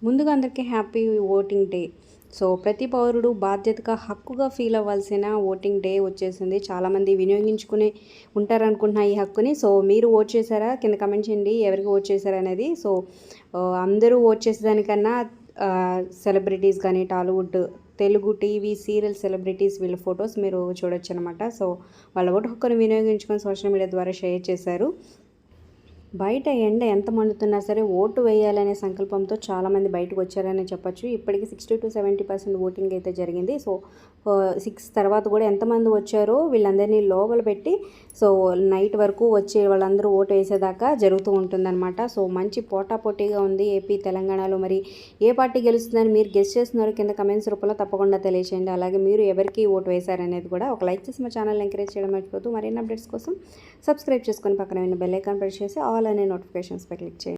ముందుగా అందరికీ happy voting day. So ప్రతి పౌరుడు బాధ్యతగా హక్కుగా ఫీల్ అవ్వాల్సిన ఓటింగ్ డే వచ్చేసింది. చాలామంది వినియోగించుకుని ఉంటారనుకుంటున్నా ఈ హక్కుని. సో మీరు ఓట్ చేశారా? కింద కమెంట్ చేయండి ఎవరికి ఓట్ చేశారనేది. సో అందరూ ఓట్ చేసేదానికన్నా సెలబ్రిటీస్ కానీ Tollywood, Telugu TV serial celebrities వీళ్ళ ఫొటోస్ మీరు చూడొచ్చు అనమాట. సో వాళ్ళ ఓటు హక్కును వినియోగించుకొని సోషల్ మీడియా ద్వారా షేర్ చేశారు. బయట ఎండ ఎంత మండుతున్నా సరే ఓటు వేయాలనే సంకల్పంతో చాలామంది బయటకు వచ్చారని చెప్పొచ్చు. ఇప్పటికీ 60-70% ఓటింగ్ అయితే జరిగింది. సో 6 తర్వాత కూడా ఎంతమంది వచ్చారో వీళ్ళందరినీ లోపల పెట్టి సో నైట్ వరకు వచ్చి వాళ్ళందరూ ఓటు వేసేదాకా జరుగుతూ ఉంటుందన్నమాట. సో మంచి పోటాపోటీగా ఉంది ఏపీ, తెలంగాణలో. మరి ఏ పార్టీ గెలుస్తుందని మీరు గెస్ చేస్తున్నారు? కింద కమెంట్స్ రూపంలో తప్పకుండా తెలియచేయండి. అలాగే మీరు ఎవరికి ఓటు వేశారనేది కూడా ఒక లైక్ చేసి మా ఛానల్ ఎంకరేజ్ చేయడం మర్చిపోతూ మరిన్ని అప్డేట్స్ కోసం సబ్స్క్రైబ్ చేసుకొని పక్కన ఉన్న బెల్ ఐకాన్ ప్రెస్ చేసి ఆల్ అనే నోటిఫికేషన్స్పై క్లిక్ చేయండి.